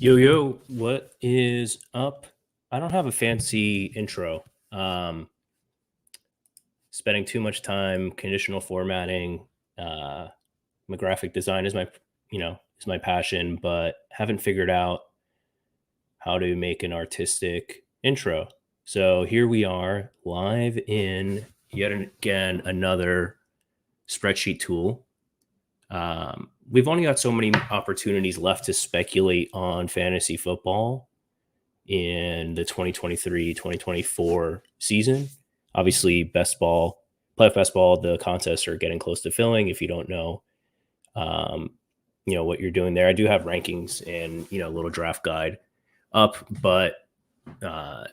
Yo, yo, what is up? I don't have a fancy intro. Spending too much time conditional formatting. My graphic design is my passion, but haven't figured out how to make an artistic intro. So here we are live in yet again another spreadsheet tool. We've only got so many opportunities left to speculate on fantasy football in the 2023-2024 season. Obviously, playoff best ball, the contests are getting close to filling. If you don't know, um, what you're doing there. I do have rankings and a little draft guide up, but uh,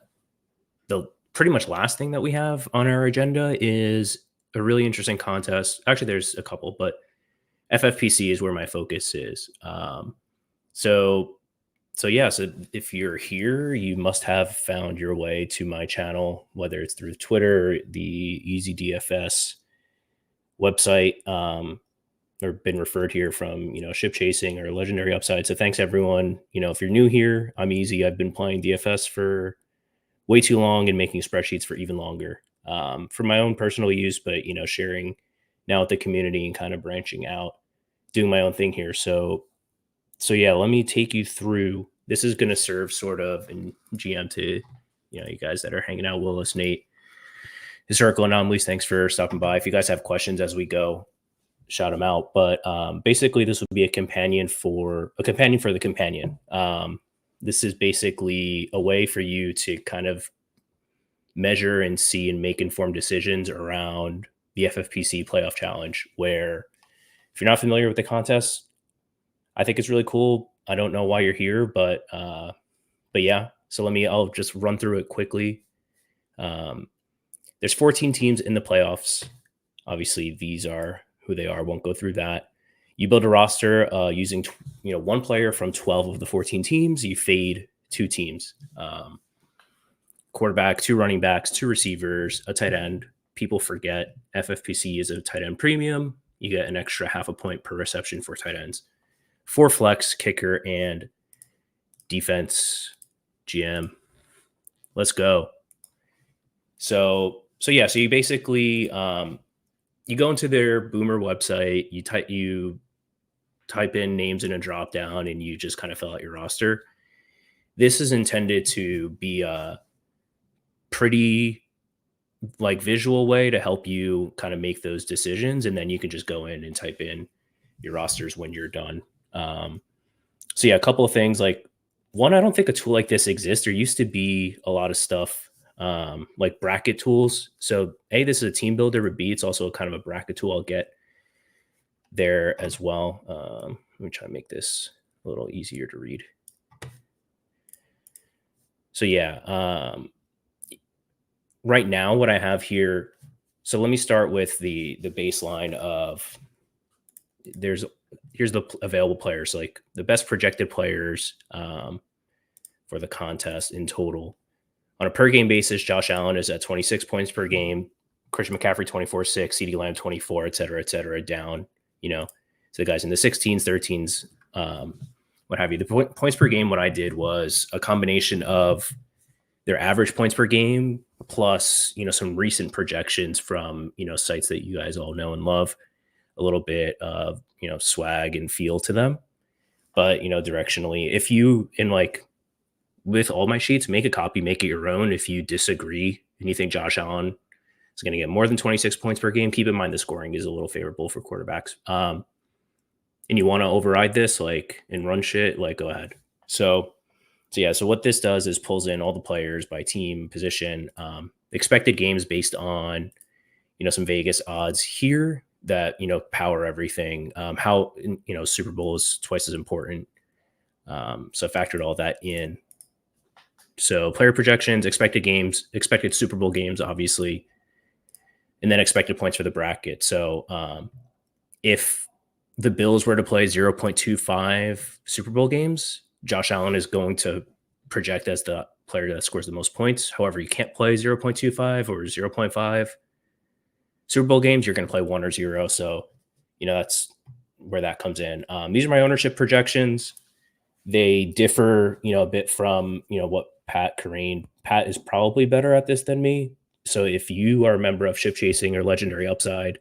the pretty much last thing that we have on our agenda is a really interesting contest. Actually, there's a couple, but FFPC is where my focus is. So so if you're here, you must have found your way to my channel, whether it's through Twitter, the Easy DFS website, or been referred here from, Ship Chasing or Legendary Upside. So thanks everyone. If you're new here, I'm Easy. I've been playing DFS for way too long and making spreadsheets for even longer, for my own personal use, but, sharing now with the community and kind of branching out, doing my own thing here. So yeah, let me take you through. This is going to serve sort of in GM to, you guys that are hanging out, Willis, Nate, Historical Anomalies. Thanks for stopping by. If you guys have questions as we go, shout them out. But basically, this would be a companion for the companion. This is basically a way for you to kind of measure and see and make informed decisions around the FFPC playoff challenge, where if you're not familiar with the contest, I think it's really cool. I don't know why you're here, but yeah. So I'll just run through it quickly. There's 14 teams in the playoffs. Obviously, these are who they are. Won't go through that. You build a roster using one player from 12 of the 14 teams. You fade two teams: quarterback, two running backs, two receivers, a tight end. People forget FFPC is a tight end premium. You get an extra half a point per reception for tight ends. 4 flex, kicker, and defense GM. Let's go. So you basically you go into their Boomer website, you type in names in a drop down, and you just kind of fill out your roster. This is intended to be a pretty visual way to help you kind of make those decisions, and then you can just go in and type in your rosters when you're done. So yeah, a couple of things. One, I don't think a tool like this exists. There used to be a lot of stuff like bracket tools. So A, this is a team builder, but B, it's also kind of a bracket tool. I'll get there as well. Let me try to make this a little easier to read. So yeah, right now what I have here, so let me start with the baseline of here's the available players, like the best projected players for the contest in total. On a per game basis, Josh Allen is at 26 points per game, Christian McCaffrey 24.6, CeeDee Lamb 24, et cetera, down, so the guys in the 16s, 13s, what have you. The points per game, what I did was a combination of their average points per game plus, some recent projections from, sites that you guys all know and love, a little bit of, swag and feel to them. But, directionally, if you, with all my sheets, make a copy, make it your own. If you disagree and you think Josh Allen is going to get more than 26 points per game, keep in mind the scoring is a little favorable for quarterbacks. And you want to override this, and run shit, go ahead. So what this does is pulls in all the players by team, position, expected games based on, some Vegas odds here that, power everything. How, Super Bowl is twice as important. So I factored all that in. So player projections, expected games, expected Super Bowl games, obviously, and then expected points for the bracket. So if the Bills were to play 0.25 Super Bowl games, Josh Allen is going to project as the player that scores the most points. However, you can't play 0.25 or 0.5 Super Bowl games. You're going to play 1 or 0. So, that's where that comes in. These are my ownership projections. They differ, a bit from, what Pat is probably better at this than me. So if you are a member of Ship Chasing or Legendary Upside,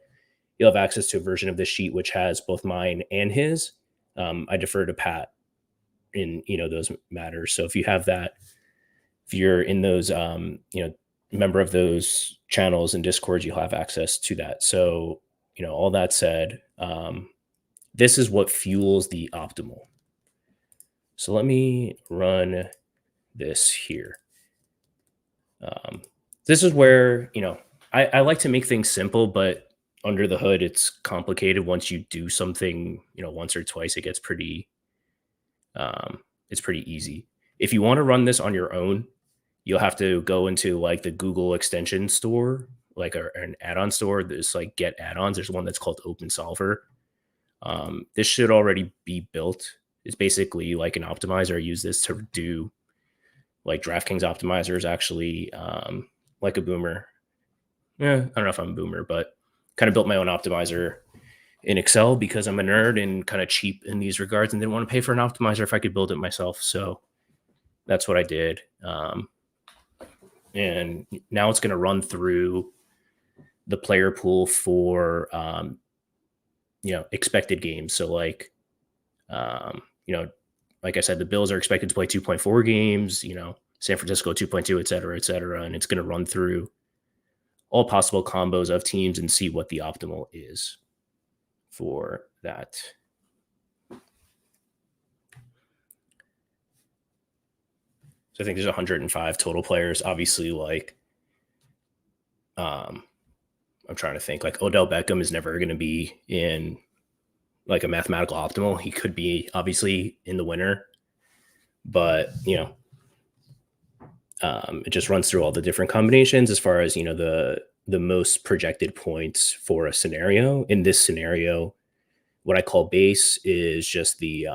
you'll have access to a version of this sheet which has both mine and his. I defer to Pat in, those matters. So if you have that, if you're in those, member of those channels and discords, you'll have access to that. So, all that said, this is what fuels the optimal. So let me run this here. This is where, I like to make things simple, but under the hood, it's complicated. Once you do something, once or twice, it gets it's pretty easy. If you want to run this on your own, you'll have to go into like the Google extension store, like an add-on store. There's like get add-ons. There's one that's called Open Solver. This should already be built. It's basically like an optimizer. I use this to do like DraftKings optimizers, actually, like a boomer. Yeah, I don't know if I'm a boomer, but kind of built my own optimizer in Excel because I'm a nerd and kind of cheap in these regards and didn't want to pay for an optimizer if I could build it myself. So that's what I did. And now it's going to run through the player pool for, expected games. So like, like I said, the Bills are expected to play 2.4 games, San Francisco 2.2, et cetera, et cetera. And it's going to run through all possible combos of teams and see what the optimal is for that. So I think there's 105 total players. Obviously, like, I'm trying to think, like Odell Beckham is never going to be in like a mathematical optimal. He could be obviously in the winner, but it just runs through all the different combinations as far as the most projected points for a scenario. In this scenario, what I call base is just the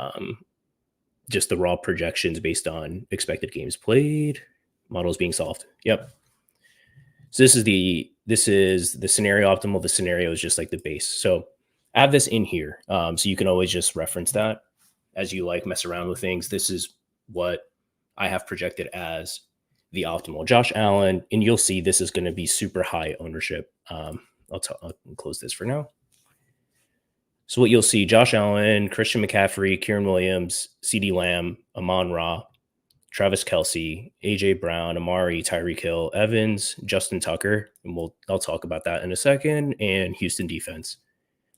raw projections based on expected games played, models being solved. Yep. So this is the scenario optimal. The scenario is just like the base. So I have this in here, so you can always just reference that as you like mess around with things. This is what I have projected as the optimal Josh Allen, and you'll see this is going to be super high ownership. I'll close this for now. So what you'll see: Josh Allen, Christian McCaffrey, Kieran Williams, CeeDee Lamb, Amon Ra, Travis Kelce, AJ Brown, Amari, Tyreek Hill, Evans, Justin Tucker, and I'll talk about that in a second, and Houston defense.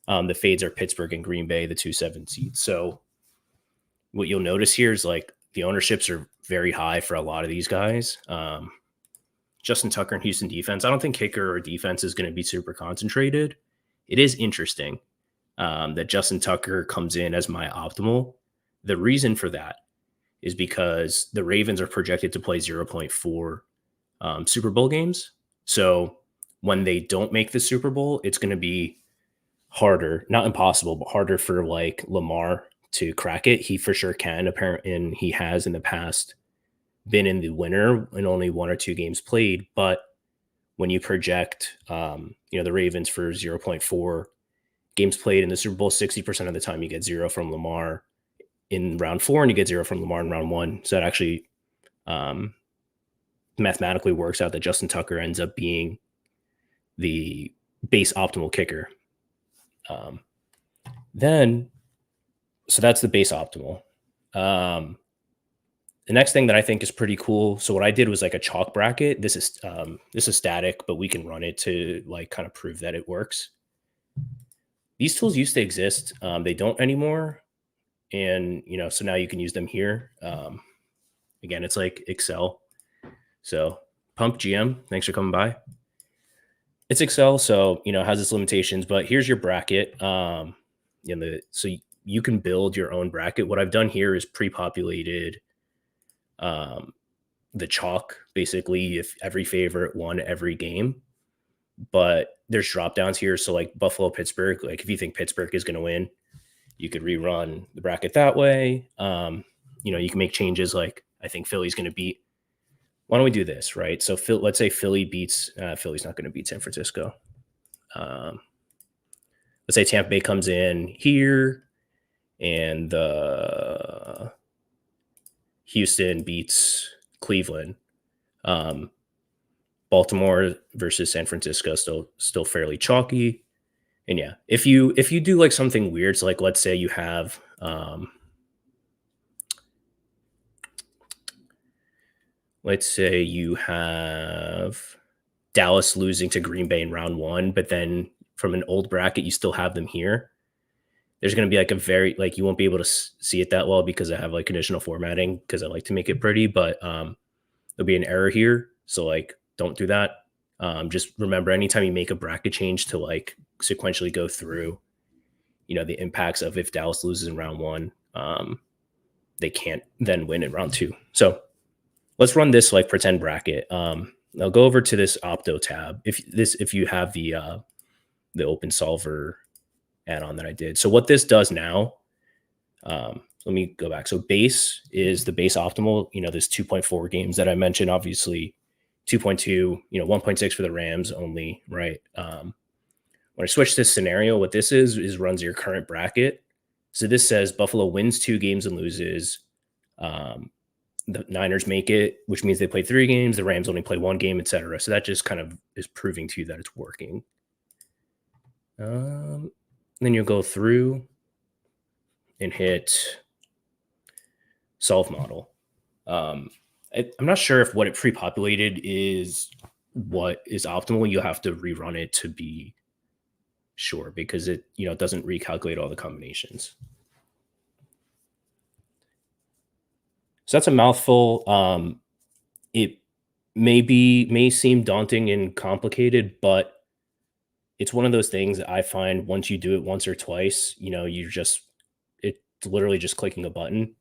The fades are Pittsburgh and Green Bay, the 2-7 seeds. So what you'll notice here is like the ownerships are very high for a lot of these guys. Justin Tucker and Houston defense. I don't think kicker or defense is going to be super concentrated. It is interesting that Justin Tucker comes in as my optimal. The reason for that is because the Ravens are projected to play 0.4 Super Bowl games. So when they don't make the Super Bowl, it's going to be harder, not impossible, but harder for like Lamar to crack it. He for sure can, apparently, and he has in the past been in the winner in only 1 or 2 games played. But when you project, the Ravens for 0.4 games played in the Super Bowl, 60% of the time you get 0 from Lamar in round 4, and you get 0 from Lamar in round 1. So that actually mathematically works out that Justin Tucker ends up being the base optimal kicker. So that's the base optimal. The next thing that I think is pretty cool. So what I did was like a chalk bracket. This is static, but we can run it to like kind of prove that it works. These tools used to exist. They don't anymore. And, so now you can use them here. Again, it's like Excel. So Pump GM, thanks for coming by. It's Excel, so, has its limitations, but here's your bracket. So you can build your own bracket. What I've done here is pre-populated the chalk, basically, if every favorite won every game. But there's drop downs here. So like Buffalo, Pittsburgh, like if you think Pittsburgh is going to win, you could rerun the bracket that way. You can make changes like I think Philly's going to beat. Why don't we do this, right? So let's say Philly beats, Philly's not going to beat San Francisco. Let's say Tampa Bay comes in here and the Houston beats Cleveland. Baltimore versus San Francisco still fairly chalky. And yeah, if you do like something weird, so like let's say you have let's say you have Dallas losing to Green Bay in round one, but then from an old bracket you still have them here. There's going to be like a very like you won't be able to see it that well because I have like conditional formatting because I like to make it pretty, but there'll be an error here. So like don't do that. Just remember anytime you make a bracket change to like sequentially go through, the impacts of if Dallas loses in round one, they can't then win in round two. So let's run this like pretend bracket. I'll go over to this Opto tab if you have the Open Solver add-on that I did. So what this does now, let me go back. So base is the base optimal. There's 2.4 games that I mentioned. Obviously, 2.2. 1.6 for the Rams only, right? When I switch this scenario, what this is runs your current bracket. So this says Buffalo wins 2 games and loses. The Niners make it, which means they play 3 games. The Rams only play 1 game, etc. So that just kind of is proving to you that it's working. Then you'll go through and hit solve model. I'm not sure if what it pre-populated is what is optimal. You'll have to rerun it to be sure because it doesn't recalculate all the combinations. So that's a mouthful. It may seem daunting and complicated, but it's one of those things that I find once you do it once or twice, it's literally just clicking a button.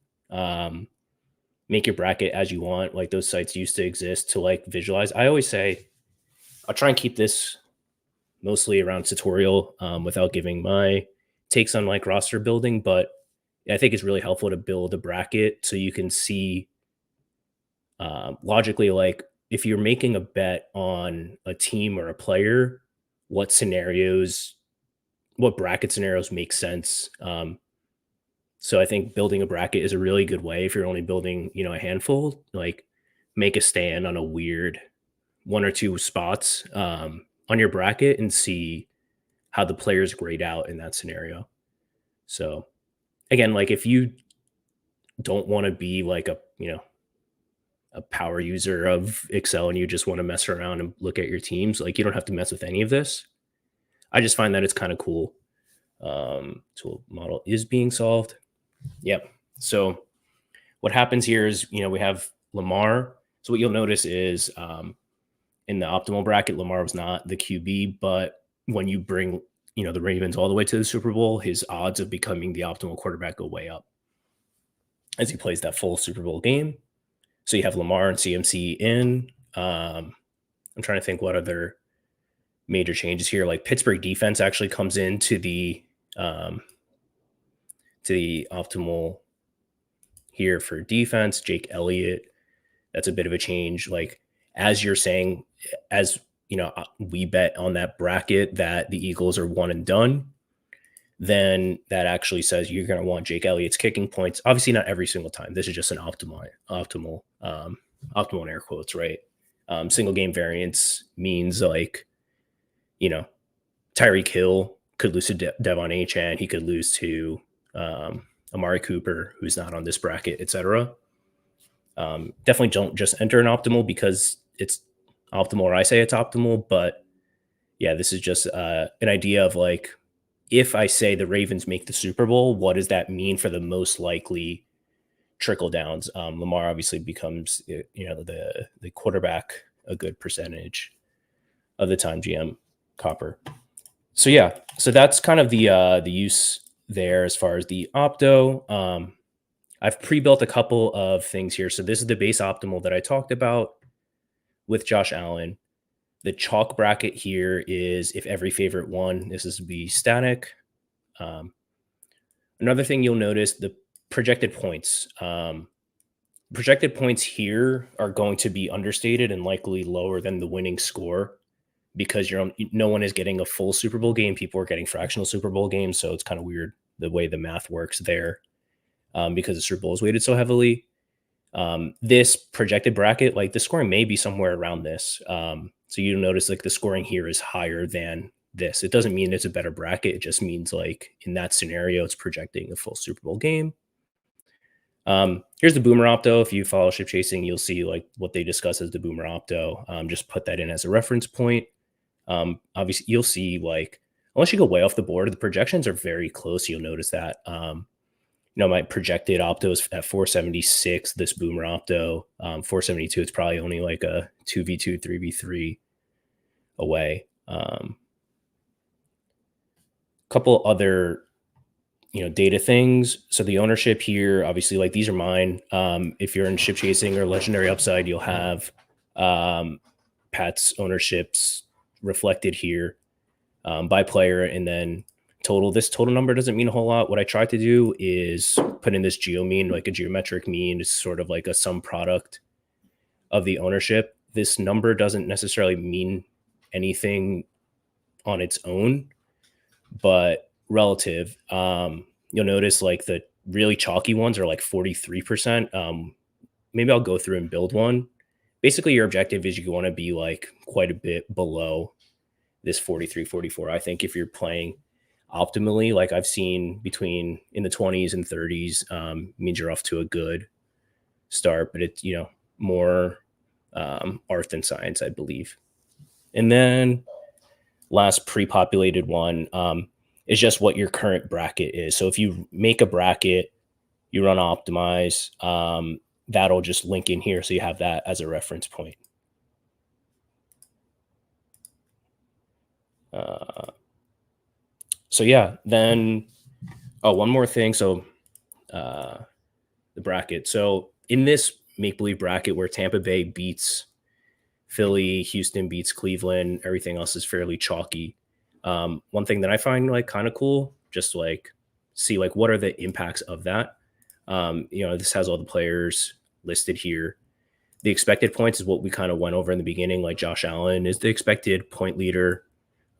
Make your bracket as you want. Like those sites used to exist to like visualize. I always say I'll try and keep this mostly around tutorial without giving my takes on like roster building, but I think it's really helpful to build a bracket so you can see logically, like if you're making a bet on a team or a player, what bracket scenarios make sense. So I think building a bracket is a really good way if you're only building, a handful, like make a stand on a weird 1 or 2 spots on your bracket and see how the players grade out in that scenario. So again, like if you don't want to be like a power user of Excel and you just want to mess around and look at your teams, like you don't have to mess with any of this. I just find that it's kind of cool. Tool model is being solved. Yep. So what happens here is, we have Lamar. So what you'll notice is in the optimal bracket, Lamar was not the QB, but when you bring, the Ravens all the way to the Super Bowl, his odds of becoming the optimal quarterback go way up as he plays that full Super Bowl game. So you have Lamar and CMC in. I'm trying to think what other major changes here. Like Pittsburgh defense actually comes into the optimal here for defense. Jake Elliott, that's a bit of a change. Like as you're saying, we bet on that bracket that the Eagles are 1 and done, then that actually says you're going to want Jake Elliott's kicking points. Obviously not every single time. This is just an optimal in air quotes, right? Single game variance means like, Tyreek Hill could lose to Devon Achane. He could lose to Amari Cooper, who's not on this bracket, etc. Definitely don't just enter an optimal because it's optimal or I say it's optimal. But yeah, this is just an idea of like, if I say the Ravens make the Super Bowl, what does that mean for the most likely trickle downs? Lamar obviously becomes, the quarterback a good percentage of the time. GM Copper. So yeah, so that's kind of the use there as far as the opto. I've pre-built a couple of things here. So this is the base optimal that I talked about with Josh Allen. The chalk bracket here is if every favorite won. This is be static. Another thing you'll notice, the projected points. Projected points here are going to be understated and likely lower than the winning score because no one is getting a full Super Bowl game. People are getting fractional Super Bowl games. So it's kind of weird the way the math works there because the Super Bowl is weighted so heavily. This projected bracket, like the scoring may be somewhere around this. So you notice like the scoring here is higher than this. It doesn't mean it's a better bracket. It just means like in that scenario, it's projecting a full Super Bowl game. Here's the boomer opto. If you follow ship chasing, you'll see like what they discuss as the boomer opto. Just put that in as a reference point. Obviously, you'll see like unless you go way off the board, the projections are very close. You'll notice that. My projected opto is at 476. This boomer opto, 472. It's probably only like a 2v2, 3v3 away. Couple other data things. So the ownership here, obviously, like these are mine. If you're in ship chasing or legendary upside, you'll have Pat's ownerships reflected here by player, and then total. This total number doesn't mean a whole lot. What I try to do is put in this geo mean, like a geometric mean. It's sort of like a sum product of the ownership. This number doesn't necessarily mean anything on its own, but relative. You'll notice like the really chalky ones are like 43%. Maybe I'll go through and build one. Basically, your objective is you want to be like quite a bit below this 43, 44. I think if you're playing optimally, like I've seen between in the 20s and 30s, means you're off to a good start, but it's, more art than science, I believe. And then last pre-populated one is just what your current bracket is. So if you make a bracket, you run optimize, that'll just link in here. So you have that as a reference point. So yeah, then, one more thing. So the bracket. So in this make-believe bracket where Tampa Bay beats Philly, Houston beats Cleveland, everything else is fairly chalky. One thing that I find like kind of cool, just like see like what are the impacts of that. This has all the players listed here. The expected points is what we kind of went over in the beginning. Like Josh Allen is the expected point leader,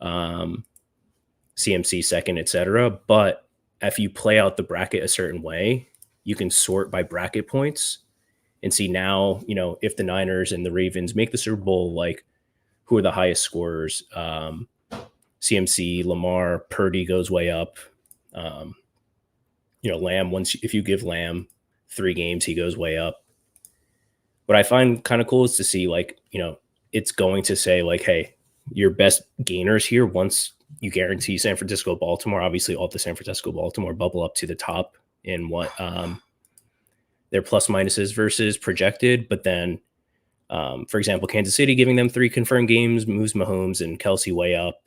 CMC second, etc. But if you play out the bracket a certain way, you can sort by bracket points and see now, if the Niners and the Ravens make the Super Bowl, like who are the highest scorers? CMC, Lamar, Purdy goes way up. Lamb, if you give Lamb 3 games, he goes way up. What I find kind of cool is to see like, it's going to say like, hey, your best gainers here, once you guarantee San Francisco, Baltimore, obviously all the San Francisco, Baltimore bubble up to the top in what their plus minuses versus projected. But then, for example, Kansas City giving them 3 confirmed games moves Mahomes and Kelsey way up.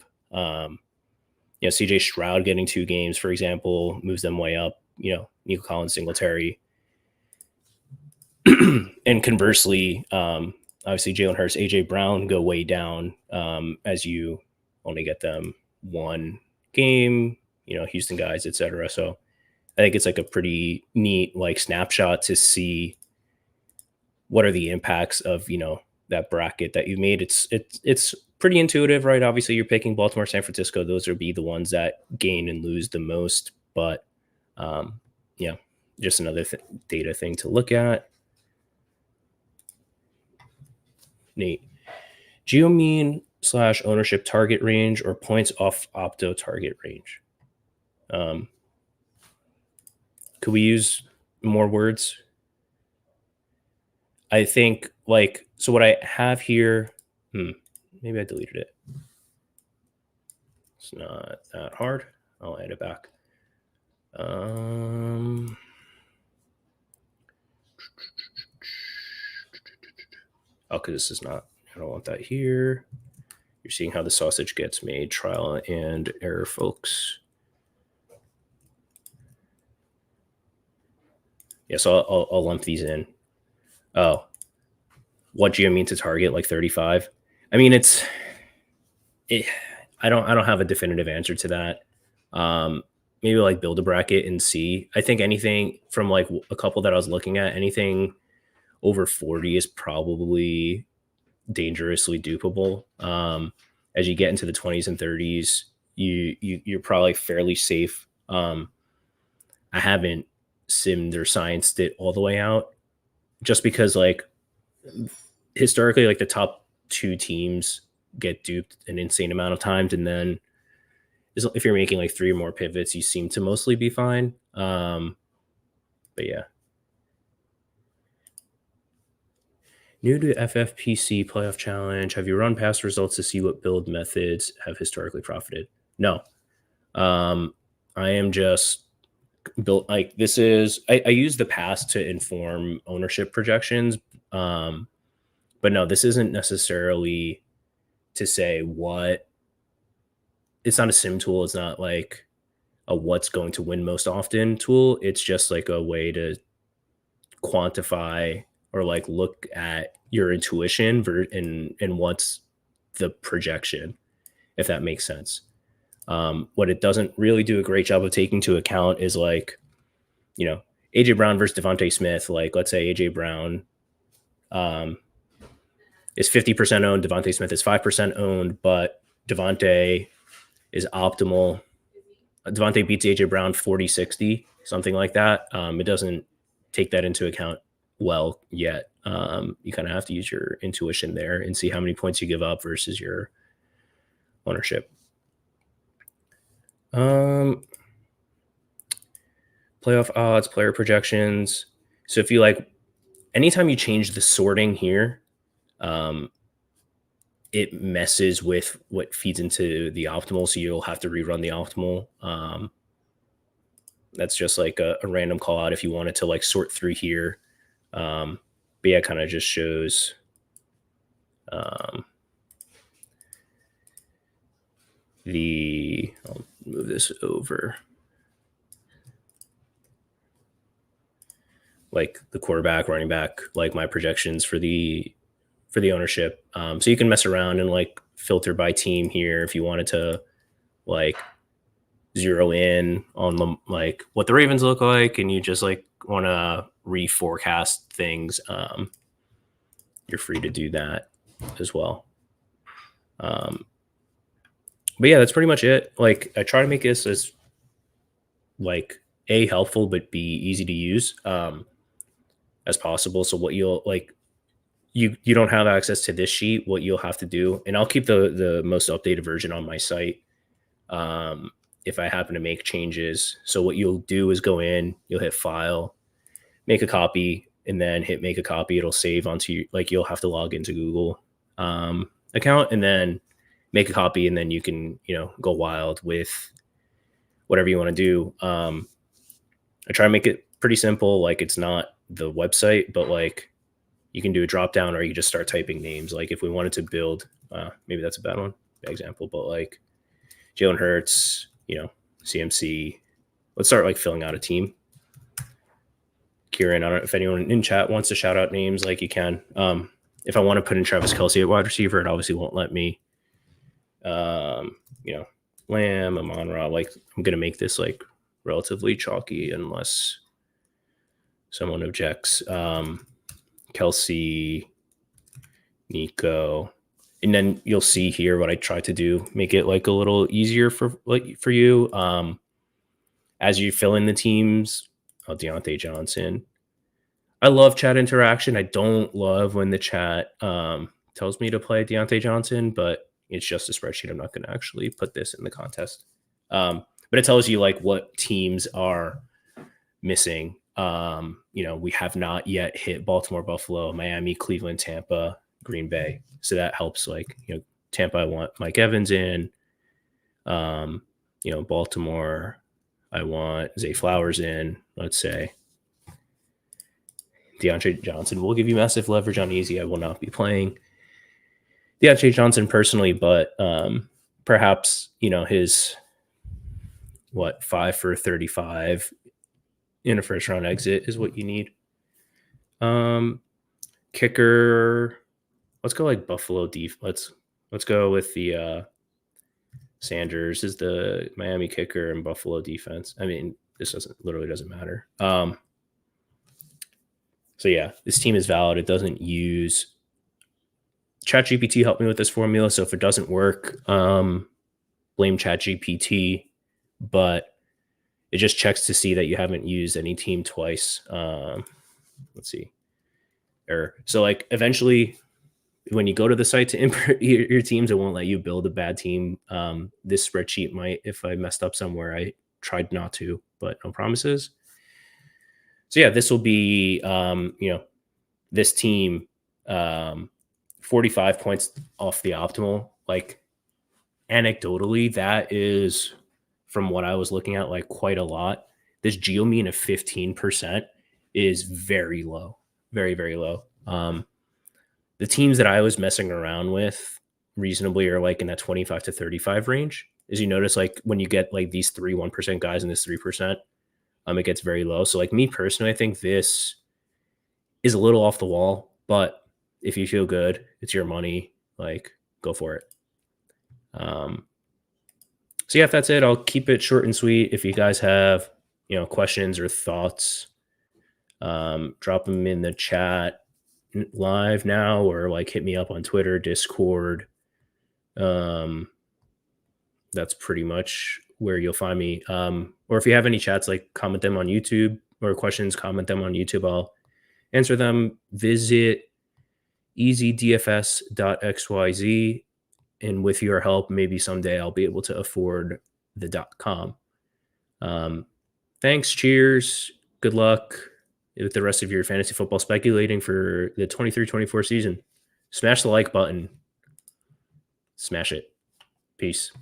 CJ Stroud getting 2 games, for example, moves them way up. Nico Collins, Singletary. And conversely, obviously Jalen Hurts, AJ Brown go way down as you only get them 1 game, Houston guys, etc. So I think it's like a pretty neat like snapshot to see what are the impacts of, that bracket that you made. It's pretty intuitive, right? Obviously you're picking Baltimore, San Francisco. Those would be the ones that gain and lose the most, but just another data thing to look at. Nate, geomean / ownership target range or points off opto target range. Could we use more words? I think like, so what I have here, maybe I deleted it. It's not that hard. I'll add it back. Okay, this is not, I don't want that here. You're seeing how the sausage gets made. Trial and error, folks. Yeah, so I'll lump these in. Oh, what geomean to target, like 35? I mean, I don't have a definitive answer to that. Maybe like build a bracket and see. I think anything from like a couple that I was looking at, anything over 40 is probably dangerously dupable. As you get into the 20s and 30s, you're probably fairly safe. I haven't simmed or scienced it all the way out, just because like historically, like the top two teams get duped an insane amount of times, and then if you're making like three or more pivots, you seem to mostly be fine. But yeah. New to FFPC playoff challenge. Have you run past results to see what build methods have historically profited? No. I am just built like this is I use the past to inform ownership projections. But no, this isn't necessarily to say what it's not a sim tool. It's not like a what's going to win most often tool. It's just like a way to quantify or like look at your intuition and what's the projection, if that makes sense. What it doesn't really do a great job of taking into account is like, AJ Brown versus Devontae Smith. Like, let's say AJ Brown is 50% owned, Devontae Smith is 5% owned, but Devontae is optimal. Devontae beats AJ Brown 40-60, something like that. It doesn't take that into account well yet. You kind of have to use your intuition there and see how many points you give up versus your ownership. Playoff odds, player projections. So if you like, anytime you change the sorting here, it messes with what feeds into the optimal. So you'll have to rerun the optimal. That's just like a random call out if you wanted to like sort through here. But yeah, it kind of just shows I'll move this over. Like the quarterback, running back, like my projections for the ownership. So you can mess around and like filter by team here if you wanted to like zero in on the like what the Ravens look like, and you just like want to reforecast things. You're free to do that as well. But yeah, that's pretty much it. Like I try to make this as like A, helpful, but B, easy to use as possible. So what you'll like, you don't have access to this sheet. What you'll have to do, and I'll keep the most updated version on my site if I happen to make changes. So what you'll do is go in, you'll hit file, make a copy, and then hit make a copy. It'll save onto like you'll have to log into Google account and then make a copy, and then you can go wild with whatever you want to do. I try to make it pretty simple. Like it's not the website, but like you can do a drop down, or you just start typing names. Like if we wanted to build, maybe that's a bad example, but like Jalen Hurts, CMC. Let's start like filling out a team. Kieran, I don't know if anyone in chat wants to shout out names, like you can. If I want to put in Travis Kelce at wide receiver, it obviously won't let me. Lamb, Amon-Ra, like I'm gonna make this like relatively chalky unless someone objects. Kelce, Nico, and then you'll see here what I try to do, make it like a little easier for you. As you fill in the teams, Deontay Johnson. I love chat interaction. I don't love when the chat tells me to play Deontay Johnson, but it's just a spreadsheet. I'm not going to actually put this in the contest. But it tells you like what teams are missing. We have not yet hit Baltimore, Buffalo, Miami, Cleveland, Tampa, Green Bay. So that helps like, Tampa, I want Mike Evans in. Baltimore, I want Zay Flowers in, let's say. DeAndre Johnson will give you massive leverage on easy. I will not be playing DeAndre Johnson personally, but perhaps, his 5 for 35 in a first round exit is what you need. Kicker, let's go like Buffalo Def. Let's go with the Sanders is the Miami kicker and Buffalo defense. I mean, this literally doesn't matter. So yeah, this team is valid. It doesn't use ChatGPT. Helped me with this formula. So if it doesn't work, blame ChatGPT, but it just checks to see that you haven't used any team twice. Let's see. error. So like eventually when you go to the site to import your teams, it won't let you build a bad team. This spreadsheet might, if I messed up somewhere. I tried not to, but no promises. So yeah, this will be, this team, 45 points off the optimal. Like anecdotally, that is, from what I was looking at, like quite a lot. This geo mean of 15% is very low, very, very low. The teams that I was messing around with reasonably are like in that 25 to 35 range. As you notice, like when you get like these 1% guys and this 3%, it gets very low. So like me personally, I think this is a little off the wall, but if you feel good, it's your money, like go for it. So yeah, if that's it, I'll keep it short and sweet. If you guys have, questions or thoughts, drop them in the chat live now, or like hit me up on Twitter, Discord. That's pretty much where you'll find me. Or if you have any chats, like comment them on YouTube, or questions, comment them on YouTube. I'll answer them. Visit easydfs.xyz. And with your help, maybe someday I'll be able to afford the .com. Thanks. Cheers. Good luck with the rest of your fantasy football speculating for the 23-24 season. Smash the like button. Smash it. Peace.